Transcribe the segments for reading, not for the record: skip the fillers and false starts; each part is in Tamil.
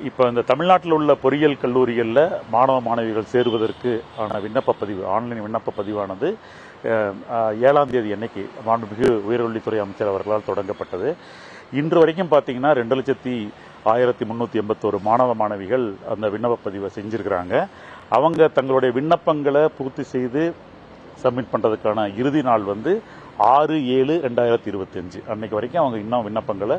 இப்போ இந்த தமிழ்நாட்டில் உள்ள பொறியியல் கல்லூரிகளில் மாணவ மாணவிகள் சேருவதற்கு ஆன விண்ணப்ப பதிவு, ஆன்லைன் விண்ணப்ப பதிவானது 7ஆம் தேதி அன்னைக்கு மாண்புமிகு உயர்கல்வித்துறை அமைச்சர் அவர்களால் தொடங்கப்பட்டது. இன்று வரைக்கும் பார்த்தீங்கன்னா 2,01,381 மாணவ மாணவிகள் அந்த விண்ணப்ப பதிவை செஞ்சுருக்கிறாங்க. அவங்க தங்களுடைய விண்ணப்பங்களை பூர்த்தி செய்து சப்மிட் பண்ணுறதுக்கான இறுதி நாள் வந்து 6/7/2025 அன்னைக்கு வரைக்கும் அவங்க இன்னும் விண்ணப்பங்களை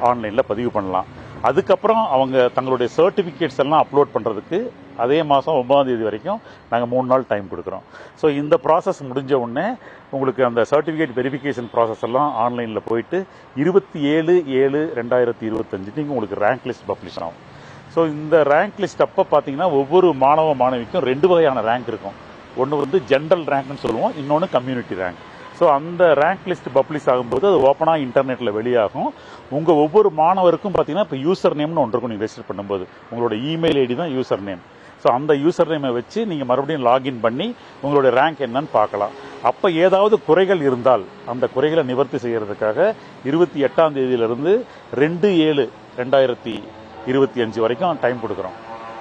ஆன்லைனில் பதிவு பண்ணலாம். அதுக்கப்புறம் அவங்க தங்களுடைய சர்டிஃபிகேட்ஸ் எல்லாம் அப்லோட் பண்ணுறதுக்கு அதே மாதம் 9ஆம் தேதி வரைக்கும் நாங்கள் 3 நாள் டைம் கொடுக்குறோம். ஸோ இந்த ப்ராசஸ் முடிஞ்ச உடனே உங்களுக்கு அந்த சர்டிஃபிகேட் வெரிஃபிகேஷன் ப்ராசஸ் எல்லாம் ஆன்லைனில் போயிட்டு 27/7/2025 உங்களுக்கு ரேங்க் லிஸ்ட் பப்ளிஷ் ஆகும். ஸோ இந்த ரேங்க் லிஸ்ட் அப்போ பார்த்தீங்கன்னா ஒவ்வொரு மாணவ மாணவிக்கும் 2 வகையான ரேங்க் இருக்கும். ஒன்று வந்து ஜென்ரல் ரேங்க்னு சொல்லுவோம், இன்னொன்று கம்யூனிட்டி ரேங்க். ஸோ அந்த ரேங்க் லிஸ்ட் பப்ளிஷ் ஆகும்போது அது ஓப்பனாக இன்டர்நெட்டில் வெளியாகும். உங்கள் ஒவ்வொரு மாணவருக்கும் பார்த்தீங்கன்னா இப்போ யூசர் நேம்னு ஒன்று இருக்கும். நீங்கள் ரெஜிஸ்டர் பண்ணும்போது உங்களோட இமெயில் ஐடி தான் யூசர் நேம். ஸோ அந்த யூசர் நேமை வச்சு நீங்கள் மறுபடியும் லாகின் பண்ணி உங்களுடைய ரேங்க் என்னன்னு பார்க்கலாம். அப்போ ஏதாவது குறைகள் இருந்தால் அந்த குறைகளை நிவர்த்தி செய்கிறதுக்காக 28ஆம் தேதியிலிருந்து 2/7/2025 வரைக்கும் டைம் கொடுக்குறோம்.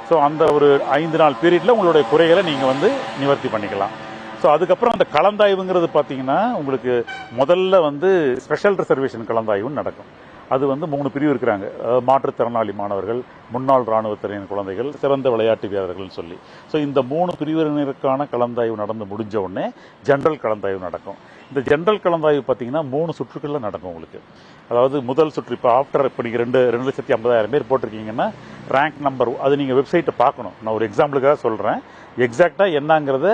ஸோ அந்த ஒரு 5 நாள் பீரியடில் உங்களுடைய குறைகளை நீங்கள் வந்து நிவர்த்தி பண்ணிக்கலாம். ஸோ அதுக்கப்புறம் அந்த கலந்தாய்வுங்கிறது பார்த்தீங்கன்னா உங்களுக்கு முதல்ல வந்து ஸ்பெஷல் ரிசர்வேஷன் கலந்தாய்வு நடக்கும். அது வந்து 3 பிரிவு இருக்கிறாங்க. மாற்றுத்திறனாளி மாணவர்கள், முன்னாள் இராணுவத்தினரின் குழந்தைகள், சிறந்த விளையாட்டு வீரர்கள்னு சொல்லி. ஸோ இந்த 3 பிரிவினருக்கான கலந்தாய்வு நடந்து முடிஞ்ச உடனே ஜென்ரல் கலந்தாய்வு நடக்கும். இந்த ஜென்ரல் கலந்தாய்வு பார்த்தீங்கன்னா 3 சுற்றுகளில் நடக்கும் உங்களுக்கு. அதாவது முதல் சுற்று இப்போ ஆஃப்டர் இப்போ நீங்கள் 2,50,000 பேர் போட்டிருக்கீங்கன்னா ரேங்க் நம்பர் அது நீங்கள் வெப்சைட்டை பார்க்கணும். நான் ஒரு எக்ஸாம்பிளுக்காக சொல்கிறேன். எக்ஸாக்டாக என்னங்கிறத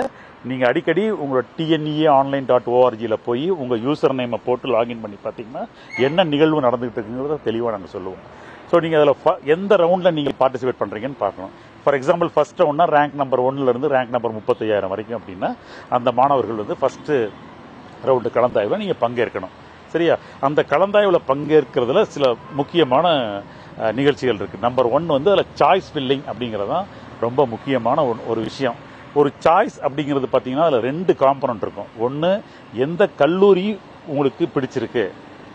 நீங்கள் அடிக்கடி உங்களோட tneonline.orgல போய் உங்கள் யூசர் நேமை போட்டு லாகின் பண்ணி பார்த்தீங்கன்னா என்ன நிகழ்வு நடந்துகிட்டு இருக்குங்கிறத தெளிவாக நாங்கள் சொல்லுவோம். ஸோ நீங்கள் அதில் எந்த ரவுண்டில் நீங்கள் பார்ட்டிசிபேட் பண்ணுறீங்கன்னு பார்க்கணும். ஃபார் எக்ஸாம்பிள் ஃபர்ஸ்ட் ரவுண்ட்னா ரேங்க் நம்பர் 1லேருந்து ரேங்க் நம்பர் 35,000 வரைக்கும் அப்படின்னா அந்த மாணவர்கள் வந்து ஃபர்ஸ்ட்டு ரவுண்டு கலந்தாய்வில் நீங்கள் பங்கேற்கணும். சரியா? அந்த கலந்தாய்வில் பங்கேற்கிறதுல சில முக்கியமான நிகழ்ச்சிகள் இருக்குது. நம்பர் 1 வந்து அதில் சாய்ஸ் ஃபில்லிங் அப்படிங்கிறது தான் ரொம்ப முக்கியமான ஒரு விஷயம். ஒரு சாய்ஸ் அப்படிங்கிறது பார்த்தீங்கன்னா அதில் 2 காம்பனண்ட் இருக்கும். ஒன்று எந்த கல்லூரி உங்களுக்கு பிடிச்சிருக்கு,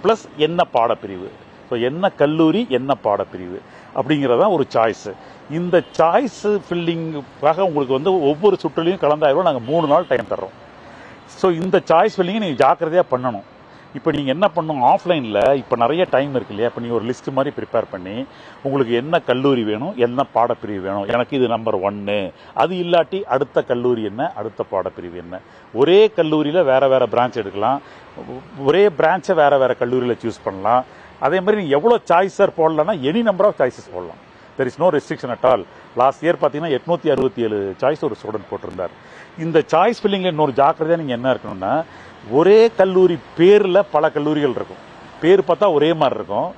ப்ளஸ் என்ன பாடப்பிரிவு. ஸோ என்ன கல்லூரி என்ன பாடப்பிரிவு அப்படிங்கிறதான் ஒரு சாய்ஸு. இந்த சாய்ஸ் ஃபில்லிங்காக உங்களுக்கு வந்து ஒவ்வொரு சுற்றுலையும் கலந்தாய்வில் நாங்கள் 3 நாள் டைம் தர்றோம். ஸோ இந்த சாய்ஸ் ஃபில்லிங்கை நீங்கள் ஜாக்கிரதையாக பண்ணணும். இப்போ நீங்கள் என்ன பண்ணணும், ஆஃப்லைனில் இப்போ நிறைய டைம் இருக்கு இல்லையா, இப்போ நீங்கள் ஒரு லிஸ்ட் மாதிரி ப்ரிப்பேர் பண்ணி உங்களுக்கு என்ன கல்லூரி வேணும், என்ன பாடப்பிரிவு வேணும், எனக்கு இது நம்பர் 1, அது இல்லாட்டி அடுத்த கல்லூரி என்ன, அடுத்த பாடப்பிரிவு என்ன. ஒரே கல்லூரியில் வேறு வேறு பிரான்ச் எடுக்கலாம், ஒரே பிரான்ச்சை வேறு வேறு கல்லூரியில் சூஸ் பண்ணலாம். அதே மாதிரி நீங்கள் எவ்வளோ சாய்ஸர் போடலாம்னா எனி நம்பர் ஆஃப் சாய்ஸஸ் போடலாம். There is no restriction at all. Last year பார்த்தீங்கன்னா 867 சாய்ஸ் ஒரு ஸ்டூடெண்ட் போட்டிருந்தார். இந்த சாய்ஸ் ஃபில்லிங்கில் இன்னொரு ஜாக்கிரதையாக நீங்கள் என்ன இருக்கணும்னா, ஒரே கல்லூரி பேரில் பல கல்லூரிகள் இருக்கும். பேர் பார்த்தா ஒரே மாதிரி இருக்கும்,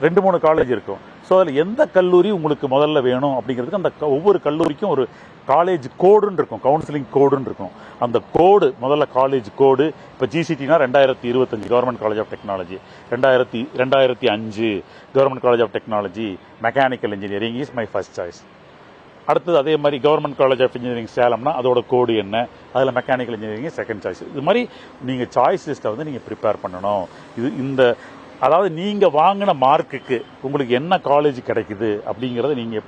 2-3 காலேஜ் இருக்கும். ஸோ அதில் எந்த கல்லூரி உங்களுக்கு முதல்ல வேணும் அப்படிங்கிறதுக்கு அந்த ஒவ்வொரு கல்லூரிக்கும் ஒரு காலேஜ் கோடுன்னு இருக்கும், கவுன்சிலிங் கோடுன்னு இருக்கும். அந்த கோடு முதல்ல காலேஜ் கோடு. இப்போ GCTனா 2025 government college of technology, 2005 government college of technology mechanical engineering is my first choice. அடுத்தது அதே மாதிரி கவர்மெண்ட் காலேஜ் ஆஃப் இன்ஜினியரிங் சேலம்னா அதோட கோடு என்ன, அதில் மெக்கானிக்கல் இன்ஜினியரிங் செகண்ட் சாய்ஸ். இது மாதிரி நீங்கள் சாய்ஸ் லிஸ்ட்டை வந்து நீங்கள் ப்ரிப்பேர் பண்ணணும். அதாவது நீங்கள் வாங்கின மார்க்குக்கு உங்களுக்கு என்ன காலேஜ் கிடைக்குது அப்படிங்கிறத நீங்கள்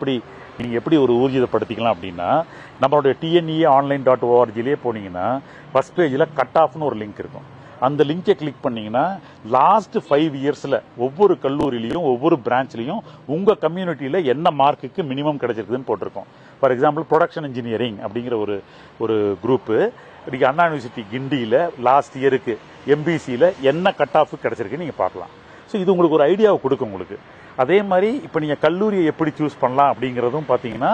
எப்படி ஒரு ஊர்ஜிதப்படுத்திக்கலாம் அப்படின்னா, நம்மளுடைய tneonline.orgலேயே போனீங்கன்னா ஃபர்ஸ்ட் பேஜில் கட் ஆஃப்னு ஒரு லிங்க் இருக்கும். அந்த லிங்கை கிளிக் பண்ணீங்கன்னா லாஸ்ட் 5 இயர்ஸில் ஒவ்வொரு கல்லூரியிலையும் ஒவ்வொரு பிரான்ச்லையும் உங்கள் கம்யூனிட்டியில் என்ன மார்க்குக்கு மினிமம் கிடைச்சிருக்குதுன்னு போட்டிருக்கோம். ஃபார் எக்ஸாம்பிள் ப்ரொடக்ஷன் இன்ஜினியரிங் அப்படிங்கிற ஒரு குரூப்பு இன்றைக்கி அண்ணா யூனிவர்சிட்டி கிண்டியில் லாஸ்ட் இயருக்கு MBCயில் என்ன கட் ஆஃப் கிடைச்சிருக்குன்னு நீங்கள் பார்க்கலாம். ஸோ இது உங்களுக்கு ஒரு ஐடியாவை கொடுக்கும் உங்களுக்கு. அதே மாதிரி இப்போ நீங்கள் கல்லூரியை எப்படி சூஸ் பண்ணலாம் அப்படிங்கிறதும் பார்த்தீங்கன்னா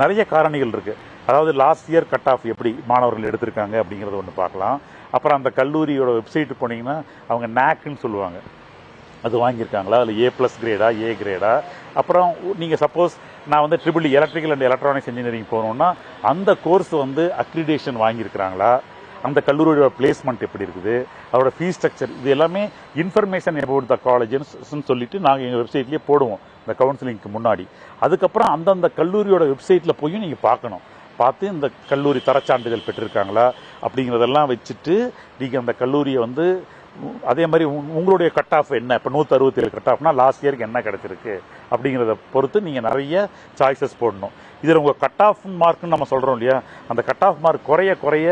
நிறைய காரணிகள் இருக்குது. அதாவது லாஸ்ட் இயர் கட் ஆஃப் எப்படி மாணவர்கள் எடுத்திருக்காங்க அப்படிங்கிறத ஒன்று பார்க்கலாம். அப்புறம் அந்த கல்லூரியோட வெப்சைட்டு போனீங்கன்னா அவங்க NACன்னு சொல்லுவாங்க, அது வாங்கியிருக்காங்களா, அதில் A+ கிரேடா, A கிரேடா. அப்புறம் நீங்கள் சப்போஸ் நான் வந்து EEE electrical and electronics engineering போகணுன்னா அந்த கோர்ஸ் வந்து அக்ரிடேஷன் வாங்கியிருக்கிறாங்களா, அந்த கல்லூரியோட பிளேஸ்மெண்ட் எப்படி இருக்குது, அதோட ஃபீஸ் ஸ்ட்ரக்சர், இது எல்லாமே இன்ஃபர்மேஷன் அபவுட் த காலேஜ்னு சொல்லிட்டு நாங்கள் எங்கள் வெப்சைட்லேயே போடுவோம் இந்த கவுன்சிலிங்க்கு முன்னாடி. அதுக்கப்புறம் அந்தந்த கல்லூரியோட வெப்சைட்டில் போய் நீங்கள் பார்த்து இந்த கல்லூரி தரச்சான்றிதழ் பெற்றிருக்காங்களா அப்படிங்கிறதெல்லாம் வச்சுட்டு நீங்கள் அந்த கல்லூரியை வந்து அதே மாதிரி உங்களுடைய கட் ஆஃப் என்ன, இப்போ 167 கட் ஆஃப்னா லாஸ்ட் இயருக்கு என்ன கிடைச்சிருக்கு அப்படிங்கிறத பொறுத்து நீங்கள் நிறைய சாய்ஸஸ் போடணும். இதில் உங்கள் கட் ஆஃப் மார்க்னு நம்ம சொல்கிறோம் இல்லையா, அந்த கட் ஆஃப் மார்க் குறைய குறைய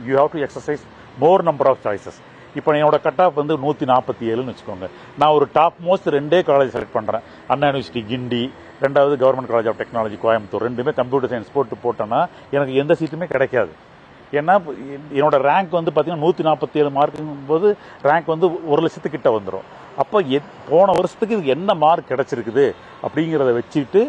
you have to exercise more number of choices. இப்போ என்னோட கட் ஆஃப் வந்து 147ன்னு வச்சுக்கோங்க. நான் ஒரு டாப் மோஸ்ட் 2 காலேஜ் செலக்ட் பண்ணுறேன். அண்ணா யூனிவர்சிட்டி கிண்டி, ரெண்டாவது government college of technology Coimbatore, ரெண்டுமே கம்ப்யூட்டர் சயின்ஸ் போட்டோன்னா எனக்கு எந்த சீட்டுமே கிடைக்காது. ஏன்னா என்னோட ரேங்க் வந்து பார்த்தீங்கன்னா 147 மார்க்குங்கும் போது ரேங்க் வந்து 1,00,000 கிட்ட வந்துடும். அப்போ போன வருஷத்துக்கு இது என்ன மார்க் கிடைச்சிருக்குது அப்படிங்கிறத வச்சுட்டு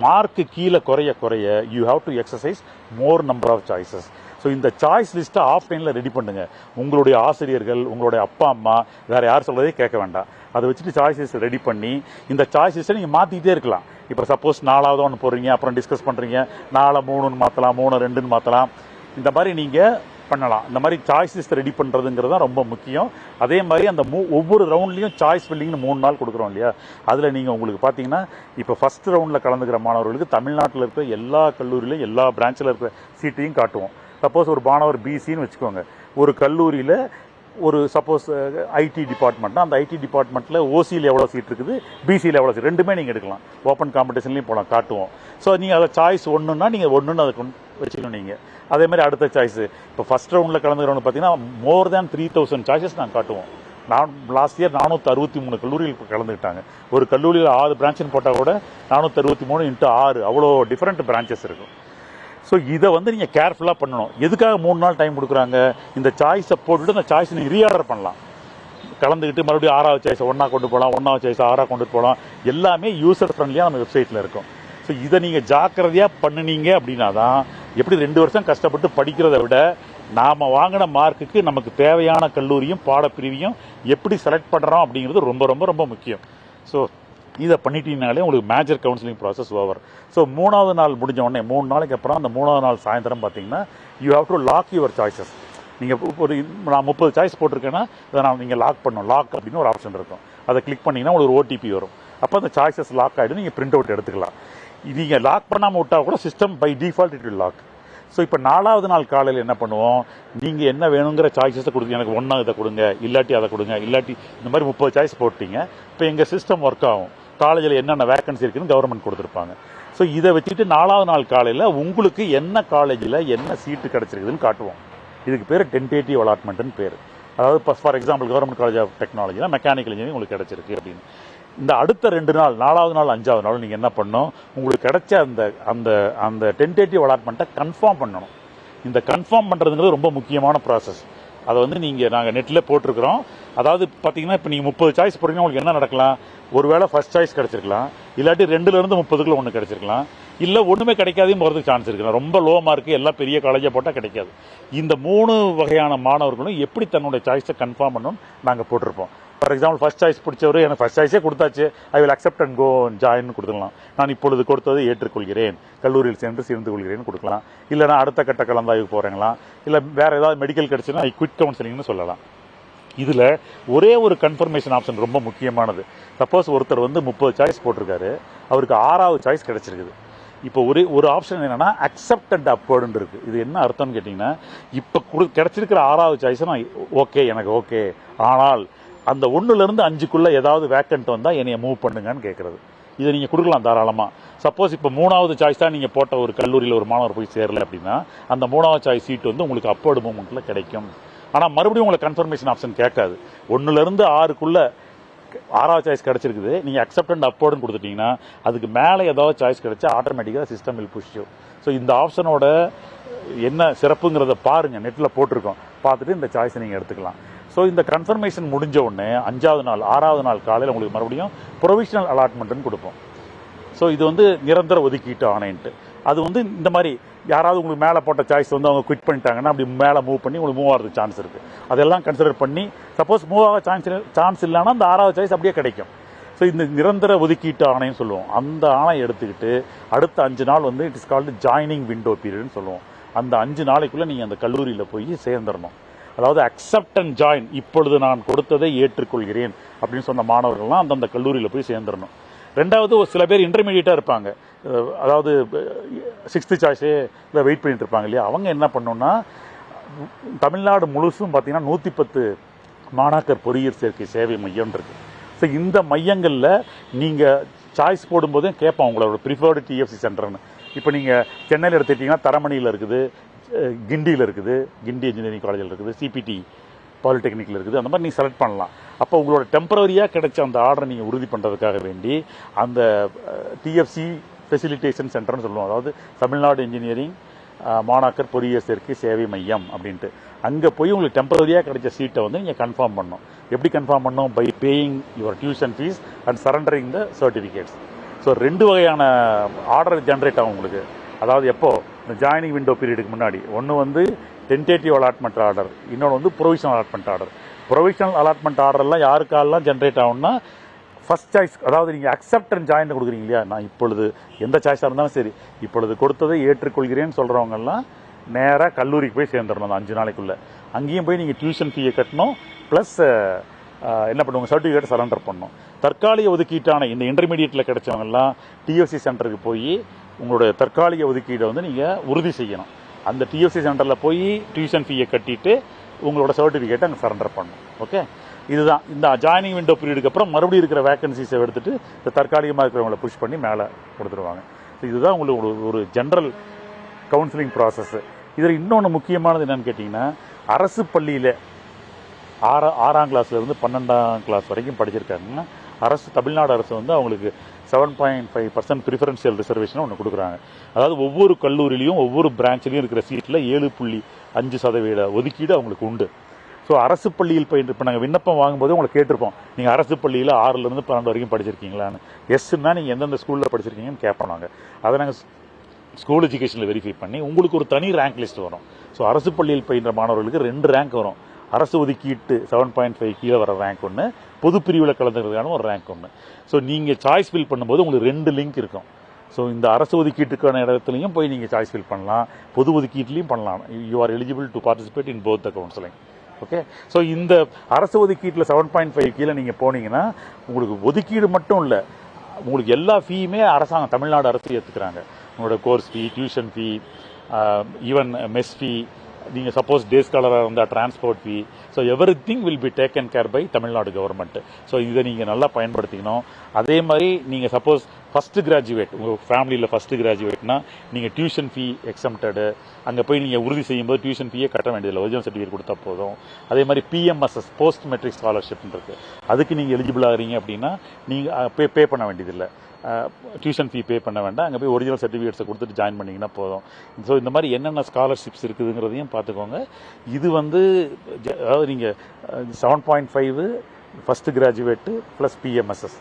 மார்க்கு கீழே குறைய குறைய you have to exercise more number of choices. So இந்த சாய்ஸ் லிஸ்ட்டை ஆஃப்லைனில் ரெடி பண்ணுங்க. உங்களுடைய ஆசிரியர்கள், உங்களுடைய அப்பா அம்மா, வேறு யார் சொல்கிறதே கேட்க வேண்டாம். அதை வச்சுட்டு சாய்ஸ் லிஸ்ட் ரெடி பண்ணி இந்த சாய்ஸ் லிஸ்ட்டை நீங்கள் மாற்றிக்கிட்டே இருக்கலாம். இப்போ சப்போஸ் 4வது ஒன்று போடுறீங்க, அப்புறம் டிஸ்கஸ் பண்ணுறீங்க, 4 3ன்னு மாற்றலாம், 3 2ன்னு மாற்றலாம். இந்த மாதிரி நீங்கள் பண்ணலாம். இந்த மாதிரி சாய்ஸ் லிஸ்ட் ரெடி பண்ணுறதுங்கிறது தான் ரொம்ப முக்கியம். அதே மாதிரி அந்த ஒவ்வொரு ரவுண்ட்லையும் சாய்ஸ் ஃபில்லிங்னு 3 நாள் கொடுக்குறோம் இல்லையா, அதில் நீங்கள் உங்களுக்கு பார்த்தீங்கன்னா இப்போ ஃபஸ்ட் ரவுண்டில் கலந்துக்கிற மாணவர்களுக்கு தமிழ்நாட்டில் இருக்கிற எல்லா கல்லூரியிலும் எல்லா பிரான்ச்சில் இருக்கிற சீட்டையும் காட்டுவோம். சப்போஸ் ஒரு மாணவர் பிசின்னு வச்சுக்கோங்க, ஒரு கல்லூரியில் ஒரு சப்போஸ் ஐடி டிபார்ட்மெண்ட்னா அந்த ஐடி டிபார்ட்மெண்ட்டில் ஓசியில் எவ்வளோ சீட் இருக்குது, பிசியில் எவ்வளோ சீட், ரெண்டுமே நீங்கள் எடுக்கலாம். ஓப்பன் காம்படிஷன்லையும் போகலாம், காட்டுவோம். ஸோ நீங்கள் அதை சாய்ஸ் ஒன்றுன்னா நீங்கள் ஒன்றுன்னு அதை வச்சுக்கணும் நீங்கள். அதே மாதிரி அடுத்த சாய்ஸ் இப்போ ஃபஸ்ட் ரவுண்டில் கலந்துக்கிறவங்க பார்த்தீங்கன்னா மோர் தேன் 3000 சாய்ஸஸ் நாங்கள் காட்டுவோம். நான் லாஸ்ட் இயர் 463 கல்லூரிகள் கலந்துக்கிட்டாங்க. ஒரு கல்லூரியில் 6 பிரான்ச்சுன்னு போட்டால் கூட 463 × 6 அவ்வளோ டிஃப்ரெண்ட் பிரான்ச்சஸ் இருக்கும். ஸோ இதை வந்து நீங்கள் கேர்ஃபுல்லாக பண்ணணும். எதுக்காக 3 நாள் டைம் கொடுக்குறாங்க? இந்த சாய்ஸை போட்டுவிட்டு அந்த சாய்ஸை நீங்கள் ரீஆர்டர் பண்ணலாம். கலந்துக்கிட்டு மறுபடியும் 6வது சாய்ஸை 1ஆ கொண்டு போகலாம், 1வது சாய்ஸை 6ஆ கொண்டு போகலாம். எல்லாமே யூசர் ஃப்ரெண்ட்லியாக நம்ம வெப்சைட்டில் இருக்கும். ஸோ இதை நீங்கள் ஜாக்கிரதையாக பண்ணினீங்க அப்படின்னா தான் எப்படி 2 வருஷம் கஷ்டப்பட்டு படிக்கிறத விட நாம் வாங்கின மார்க்குக்கு நமக்கு தேவையான கல்லூரியும் பாடப்பிரிவையும் எப்படி செலக்ட் பண்ணுறோம் அப்படிங்கிறது ரொம்ப ரொம்ப ரொம்ப முக்கியம். ஸோ இதை பண்ணிட்டீங்கனாலே உங்களுக்கு major counselling process over. So 3வது நாள் முடிஞ்ச உடனே 3 நாளைக்கு அப்புறம் அந்த 3வது நாள் சாயந்தரம் பார்த்தீங்கன்னா you have to log your choices. நீங்கள் ஒரு நான் 30 சாய்ஸ் போட்டிருக்கேன்னா அதை நீங்கள் லாக் பண்ணணும். லாக் அப்படின்னு ஒரு ஆப்ஷன் இருக்கும். அதை கிளிக் பண்ணிங்கன்னா உங்களுக்கு ஒரு ஓடிபி வரும். அப்போ அந்த சாய்ஸஸ் லாக் ஆகிடும். நீங்கள் பிரிண்ட் அவுட் எடுத்துக்கலாம். நீங்கள் லாக் பண்ணாமல் விட்டால் கூட system by default it will lock. So இப்போ 4வது நாள் காலையில் என்ன பண்ணுவோம், நீங்கள் என்ன வேணுங்கிற சாய்ஸஸை கொடுங்க. எனக்கு 1 இதை கொடுங்க, இல்லாட்டி அதை கொடுங்க, இல்லாட்டி இந்த மாதிரி 30 சாய்ஸ் போட்டிங்க. இப்போ எங்கள் சிஸ்டம் ஒர்க் ஆகும். காலேஜில் என்னென்ன வேக்கன்சி இருக்குன்னு கவர்மெண்ட் கொடுத்துருப்பாங்க. ஸோ இதை வச்சுட்டு 4வது நாள் காலையில் உங்களுக்கு என்ன காலேஜில் என்ன சீட்டு கிடச்சிருக்குதுன்னு காட்டுவோம். இதுக்கு பேர் டென்டேட்டிவ் அலாட்மெண்ட்னு பேர். அதாவது for example government college of டெக்னாலஜினா மெக்கானிக்கல் இன்ஜினியரிங் உங்களுக்கு கிடச்சிருக்கு அப்படின்னு. இந்த அடுத்த 2 நாள் 4வது நாள் 5வது நாள் நீங்கள் என்ன பண்ணணும், உங்களுக்கு கிடைச்ச அந்த அந்த அந்த டென்டேட்டிவ் அலாட்மெண்ட்டை கன்ஃபார்ம் பண்ணணும். இந்த கன்ஃபார்ம் பண்ணுறதுங்கிறது ரொம்ப முக்கியமான ப்ராசஸ். அதை வந்து நாங்கள் நெட்டில் போட்டிருக்கிறோம். அதாவது பார்த்தீங்கன்னா இப்போ நீங்கள் 30 சாய்ஸ் போடுறீங்கன்னா உங்களுக்கு என்ன நடக்கலாம், ஒருவேளை ஃபர்ஸ்ட் சாய்ஸ் கிடச்சிருக்கலாம், இல்லாட்டி 2லேருந்து 30க்குள்ள ஒன்று கிடச்சிருக்கலாம், இல்லை ஒன்றுமே கிடைக்காதையும் போகிறதுக்கு சான்ஸ் இருக்கலாம். ரொம்ப லோ மார்க்கு எல்லாம் பெரிய காலேஜாக போட்டால் கிடைக்காது. இந்த 3 வகையான மாணவர்களும் எப்படி தன்னுடைய சாய்ஸை கன்ஃபார்ம் பண்ணணும்னு நாங்கள் போட்டிருப்போம். ஃபார் எக்ஸாம்பிள் ஃபர்ஸ்ட் சாய்ஸ் பிடிச்சவர் எனக்கு ஃபர்ஸ்ட் சாய்ஸே கொடுத்தாச்சு, I will accept and go join கொடுத்துக்கலாம். நான் இப்பொழுது கொடுத்தது ஏற்றுக்கொள்கிறேன், கல்லூரியில் சென்று சேர்ந்து கொள்கிறேன்னு கொடுக்கலாம். இல்லை நான் அடுத்த கட்ட கலந்தாய்வு போகிறேங்களா, இல்லை வேறு ஏதாவது மெடிக்கல் கிடச்சுன்னா ஐ குவிட் கவுன்சிலிங்னு சொல்லலாம். இதில் ஒரே ஒரு கன்ஃபர்மேஷன் ஆப்ஷன் ரொம்ப முக்கியமானது. சப்போஸ் ஒருத்தர் வந்து 30 சாய்ஸ் போட்டிருக்காரு, அவருக்கு 6வது சாய்ஸ் கிடச்சிருக்குது. இப்போ ஒரு ஆப்ஷன் என்னன்னா அக்செப்ட் அண்ட் அப்வர்டுன்னு இருக்குது. இது என்ன அர்த்தம்னு கேட்டிங்கன்னா, இப்போ கிடச்சிருக்கிற 6வது சாய்ஸை நான் ஓகே, எனக்கு ஓகே, ஆனால் அந்த 1லேருந்து 5க்குள்ளே ஏதாவது வேக்கண்ட் வந்தால் என்னைய மூவ் பண்ணுங்கன்னு கேட்குறது. இதை நீங்கள் கொடுக்கலாம் தாராளமாக. சப்போஸ் இப்போ 3வது சாய்ஸ் தான் நீங்கள் போட்ட ஒரு கல்லூரியில் ஒரு மாணவர் போய் சேரல அப்படின்னா அந்த 3வது சாய்ஸ் சீட் வந்து உங்களுக்கு அப்போர்டு மூமெண்ட்டில் கிடைக்கும். ஆனால் மறுபடியும் உங்களுக்கு கன்ஃபர்மேஷன் ஆப்ஷன் கேட்காது. 1லேருந்து 6க்குள்ளே 6வது சாய்ஸ் கிடச்சிருக்குது, நீங்கள் அக்செப்ட் அண்ட் அப்போர்டுன்னு கொடுத்துட்டீங்கன்னா அதுக்கு மேலே ஏதாவது சாய்ஸ் கிடைச்சா ஆட்டோமேட்டிக்காக system will push you. So இந்த ஆப்ஷனோட என்ன சிறப்புங்கிறத பாருங்கள், நெட்டில் போட்டிருக்கோம், பார்த்துட்டு இந்த சாய்ஸை நீங்கள் எடுத்துக்கலாம். ஸோ இந்த கன்ஃபர்மேஷன் முடிஞ்ச உடனே 5வது நாள் 6வது நாள் காலையில் உங்களுக்கு மறுபடியும் ப்ரொவிஷனல் அலாட்மெண்ட்னு கொடுப்போம். ஸோ இது வந்து நிரந்தர ஒதுக்கீட்டு ஆணைன்ட்டு. அது வந்து இந்த மாதிரி யாராவது உங்களுக்கு மேலே போட்ட சாய்ஸ் வந்து அவங்க குவிட் பண்ணிட்டாங்கன்னா அப்படி மேலே மூவ் பண்ணி உங்களுக்கு மூவ் ஆகிறதுக்கு சான்ஸ் இருக்குது. அதெல்லாம் கன்சிடர் பண்ணி சப்போஸ் மூவ் ஆக சான்ஸ் இல்லைன்னா அந்த 6வது சாய்ஸ் அப்படியே கிடைக்கும். ஸோ இந்த நிரந்தர ஒதுக்கீட்டு ஆணைன்னு சொல்லுவோம். அந்த ஆணை எடுத்துக்கிட்டு அடுத்த 5 நாள் வந்து it is called joining window பீரியட்னு சொல்லுவோம். அந்த 5 நாளைக்குள்ளே நீங்கள் அந்த கல்லூரியில் போய் சேர்ந்துடணும். அதாவது அக்செப்ட் அண்ட் ஜாயின், இப்பொழுது நான் கொடுத்ததை ஏற்றுக்கொள்கிறேன் அப்படின்னு சொன்ன மாணவர்கள்லாம் அந்தந்த கல்லூரியில் போய் சேர்ந்துடணும். ரெண்டாவது ஒரு சில பேர் இன்டர்மீடியட்டாக இருப்பாங்க, அதாவது 6th சாய்ஸே இல்லை வெயிட் பண்ணிட்டு இருப்பாங்க இல்லையா, அவங்க என்ன பண்ணணும்னா தமிழ்நாடு முழுசும் பார்த்தீங்கன்னா 110 மாணாக்கர் பொறியியல் சேர்க்கை சேவை மையம் இருக்கு. ஸோ இந்த மையங்களில் நீங்கள் சாய்ஸ் போடும்போதும் கேட்போம் உங்களோட ப்ரிஃபர்டு டிஎஃப்சி சென்டர்னு. இப்போ நீங்கள் சென்னையில் எடுத்துக்கிட்டிங்கன்னா தரமணியில் இருக்குது, கிண்டியில் இருக்குது, கிண்டி இன்ஜினியரிங் காலேஜில் இருக்குது, சிபிடி பாலிடெக்னிக்கில் இருக்குது. அந்த மாதிரி நீங்கள் செலக்ட் பண்ணலாம். அப்போ உங்களோட டெம்பரரியாக கிடைச்ச அந்த ஆர்டரை நீங்கள் உறுதி பண்ணுறதுக்காக வேண்டி அந்த டிஎஃப்சி ஃபெசிலிட்டேஷன் சென்டர்னு சொல்லுவோம். அதாவது தமிழ்நாடு இன்ஜினியரிங் மாணாக்கர் பொறியியல் சேர்க்கை சேவை மையம் அப்படின்ட்டு அங்கே போய் உங்களுக்கு டெம்பரரியாக கிடைச்ச சீட்டை வந்து நீங்கள் கன்ஃபார்ம் பண்ணணும். எப்படி கன்ஃபார்ம் பண்ணணும்? By paying your tuition fees and surrendering the certificates. So 2 வகையான ஆர்டர் ஜென்ரேட் ஆகும் உங்களுக்கு. அதாவது எப்போ இந்த ஜாயினிங் விண்டோ பீரியடுக்கு முன்னாடி ஒன்று வந்து டென்டேட்டிவ் அலாட்மெண்ட் ஆர்டர், இன்னொன்று வந்து provisional allotment order. Provisional allotment ஆர்டர்லாம் யாருக்காலாம் ஜென்ரேட் ஆகும்னா ஃபர்ஸ்ட் சாய்ஸ், அதாவது நீங்கள் அக்செப்ட் அண்ட் ஜாயின் கொடுக்குறீங்க இல்லையா, நான் இப்பொழுது எந்த சாய்ஸாக இருந்தாலும் சரி இப்பொழுது கொடுத்ததை ஏற்றுக்கொள்கிறேன்னு சொல்கிறவங்கெல்லாம் நேராக கல்லூரிக்கு போய் சேர்ந்துடணும் அந்த 5 நாளைக்குள்ளே. அங்கேயும் போய் நீங்கள் டியூஷன் ஃபீயை கட்டணும், ப்ளஸ் என்ன பண்ணுவாங்க, சர்டிஃபிகேட் சரண்டர் பண்ணணும். தற்காலிக ஒதுக்கீட்டான இந்த இன்டர்மீடியட்டில் கிடைச்சவங்கலாம் டிஎஃப்சி சென்டருக்கு போய் உங்களுடைய தற்காலிக ஒதுக்கீடை வந்து நீங்கள் உறுதி செய்யணும். அந்த டிஎஃப்சி சென்டரில் போய் டியூஷன் ஃபீயை கட்டிட்டு உங்களோட சர்டிஃபிகேட்டை அங்கே சரண்டர் பண்ணணும். ஓகே, இதுதான் இந்த ஜாயினிங் விண்டோ பீரியடுக்கு அப்புறம் மறுபடியும் இருக்கிற வேகன்சிஸை எடுத்துட்டு இந்த தற்காலிகமாக இருக்கிறவங்களை புஷ் பண்ணி மேலே கொடுத்துருவாங்க. இதுதான் உங்களுக்கு ஒரு ஜென்ரல் கவுன்சிலிங் ப்ராசஸ். இதில் இன்னொன்று முக்கியமானது என்னன்னு கேட்டிங்கன்னா, அரசு பள்ளியில் 6ஆம் கிளாஸ்லேருந்து 12ஆம் கிளாஸ் வரைக்கும் படிச்சிருக்காங்கன்னா தமிழ்நாடு அரசு வந்து அவங்களுக்கு 7.5% ப்ரிஃபரன்ஷியல் ரிசர்வேஷன் ஒன்று கொடுக்குறாங்க. அதாவது ஒவ்வொரு கல்லூரியிலையும் ஒவ்வொரு பிரான்ச்லையும் இருக்கிற சீட்டில் 7.5% ஒதுக்கீடு அவங்களுக்கு உண்டு. ஸோ அரசு பள்ளியில் இப்போ நாங்கள் விண்ணப்பம் வாங்கும்போது உங்களை கேட்டிருப்போம், நீங்கள் அரசு பள்ளியில் 6லேருந்து 12 வரைக்கும் படிச்சிருக்கீங்களான்னு. எஸ்ன்னா நீங்கள் எந்தெந்த ஸ்கூலில் படிச்சிருக்கீங்கன்னு கேட்போம். நாங்கள் அதை நாங்கள் ஸ்கூல் எஜுகேஷனில் வெரிஃபை பண்ணி உங்களுக்கு ஒரு தனி ரேங்க் லிஸ்ட் வரும். ஸோ அரசு பள்ளியில் பயின்ற மாணவர்களுக்கு 2 ரேங்க் வரும். அரசு ஒதுக்கீட்டு 7.5 கீழே வர ரேங்க் ஒன்று, பொது பிரிவில் கலந்துக்கிறதுக்கான ஒரு ரேங்க் ஒன்று. ஸோ நீங்கள் சாய்ஸ் ஃபில் பண்ணும்போது உங்களுக்கு 2 லிங்க் இருக்கும். ஸோ இந்த அரசு ஒதுக்கீட்டுக்கான இடத்துலையும் போய் நீங்கள் சாய்ஸ் ஃபில் பண்ணலாம், பொது ஒதுக்கீட்லையும் பண்ணலாம். You are eligible to participate in both the counselling. Okay, so இந்த அரசு ஒதுக்கீட்டில் 7.5 கீழே நீங்கள் போனீங்கன்னா உங்களுக்கு ஒதுக்கீடு மட்டும் இல்லை, உங்களுக்கு எல்லா ஃபீயுமே அரசாங்கம் தமிழ்நாடு அரசு ஏற்றுக்கிறாங்க. உங்களோட course fee, tuition fee, even mess fee, நீங்கள் சப்போஸ் டே ஸ்காலராக இருந்தால் transport fee, so everything will be taken care by Tamil Nadu government. So இதை நீங்கள் நல்லா பயன்படுத்திக்கணும். அதே மாதிரி நீங்கள் சப்போஸ் ஃபஸ்ட்டு கிராஜுவேட், உங்கள் ஃபேமிலியில் ஃபஸ்ட்டு கிராஜுவேட்னா நீங்கள் டியூஷன் ஃபீ எக்ஸம்டடு, அங்கே போய் நீங்கள் உறுதி செய்யும்போது டியூஷன் ஃபீயே கட்ட வேண்டியதில்லை, ஒரிஜினல் சர்டிஃபிகேட் கொடுத்தா போதும். அதே மாதிரி பிஎம்எஸ்எஸ் போஸ்ட் மெட்ரிக் ஸ்காலர்ஷிப்னு இருக்குது, அதுக்கு நீங்கள் எலிஜிபிள் ஆகிறீங்க அப்படின்னா நீங்கள் பே பண்ண வேண்டியதில்லை, டியூஷன் ஃபீ பே பண்ண வேண்டாம், அங்கே போய் ஒரிஜினல் சர்டிஃபிகேட்ஸை கொடுத்துட்டு ஜாயின் பண்ணிங்கன்னா போதும். ஸோ இந்த மாதிரி என்னென்ன ஸ்காலர்ஷிப்ஸ் இருக்குதுங்கிறதையும் பார்த்துக்கோங்க. இது வந்து அதாவது நீங்கள் 7.5 ஃபஸ்ட்டு கிராஜுவேட்டு ப்ளஸ் பிஎம்எஸ்எஸ்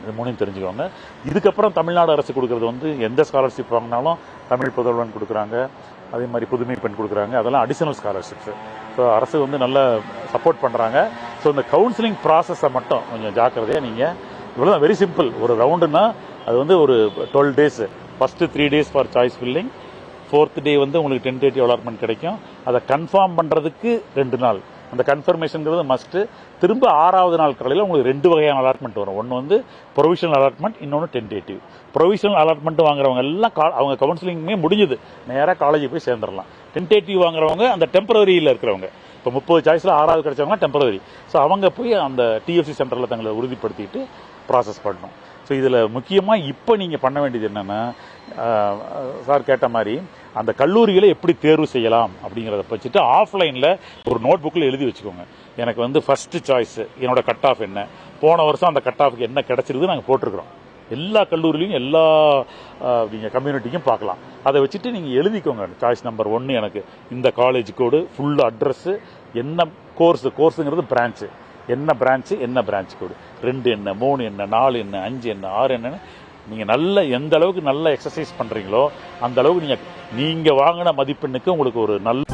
இது 3 தெரிஞ்சுக்கோங்க. இதுக்கப்புறம் தமிழ்நாடு அரசு கொடுக்குறது வந்து எந்த ஸ்காலர்ஷிப் வாங்கினாலும் தமிழ் புதல்வன் கொடுக்குறாங்க, அதே மாதிரி புதுமை பெண் கொடுக்குறாங்க, அதெல்லாம் அடிஷனல் ஸ்காலர்ஷிப்ஸு. ஸோ அரசு வந்து நல்லா சப்போர்ட் பண்ணுறாங்க. ஸோ இந்த கவுன்சிலிங் ப்ராசஸை மட்டும் கொஞ்சம் ஜாக்கிரதையாக நீங்கள், இவ்வளோதான், வெரி சிம்பிள். ஒரு ரவுண்டுனா அது வந்து ஒரு 12 days. First 3 days for choice filling, 4th day வந்து உங்களுக்கு டென்டேட்டிவ் அலாட்மெண்ட் கிடைக்கும். அதை கன்ஃபார்ம் பண்ணுறதுக்கு 2 நாள், அந்த கன்ஃபர்மேஷனுங்கிறது மஸ்ட்டு. திரும்ப 6வது நாள் காலையில் உங்களுக்கு 2 வகையான அலாட்மெண்ட் வரும். ஒன்று வந்து ப்ரொவிஷனல் அலாட்மெண்ட், இன்னொன்று டென்டேட்டிவ். ப்ரொவிஷனல் அலாட்மெண்ட் வாங்குறவங்க எல்லாம் அவங்க கவுன்சிலிங்குமே முடிஞ்சது, நேராக காலேஜுக்கு போய் சேர்ந்துடலாம். டென்டேட்டிவ் வாங்குறவங்க அந்த டெம்பரரியில் இருக்கிறவங்க, இப்போ 30 சாய்ஸில் 6வது கிடைச்சவங்க டெம்பரரி. ஸோ அவங்க போய் அந்த டிஎஃப்சி சென்டரில் தங்களை உறுதிப்படுத்திட்டு ப்ராசஸ் பண்ணணும். ஸோ இதில் முக்கியமாக இப்போ நீங்கள் பண்ண வேண்டியது என்னென்னா, சார் கேட்ட மாதிரி அந்த கல்லூரிகளை எப்படி தேர்வு செய்யலாம் அப்படிங்கிறத வச்சுட்டு ஆஃப்லைனில் ஒரு நோட் புக்கில் எழுதி வச்சுக்கோங்க. எனக்கு வந்து ஃபஸ்ட்டு சாய்ஸு என்னோட கட் ஆஃப் என்ன, போன வருஷம் அந்த கட் ஆஃபுக்கு என்ன கிடச்சிருது நாங்கள் போட்டிருக்கிறோம். எல்லா கல்லூரிலையும் எல்லா நீங்கள் கம்யூனிட்டிக்கும் பார்க்கலாம். அதை வச்சுட்டு நீங்கள் எழுதிக்கோங்க. சாய்ஸ் நம்பர் 1 எனக்கு இந்த காலேஜ் கோடு, ஃபுல் அட்ரஸ்ஸு, என்ன கோர்ஸுங்கிறது பிரான்ச்சு, என்ன பிரான்ச்சு, என்ன பிரான்ச் கோடு, 2 என்ன, 3 என்ன, 4 என்ன, 5 என்ன, 6 என்னன்னு நீங்கள் நல்ல எந்த அளவுக்கு நல்ல எக்ஸசைஸ் பண்ணுறீங்களோ அந்த அளவுக்கு நீங்கள் வாங்கின மதிப்பெண்ணுக்கு உங்களுக்கு ஒரு நல்ல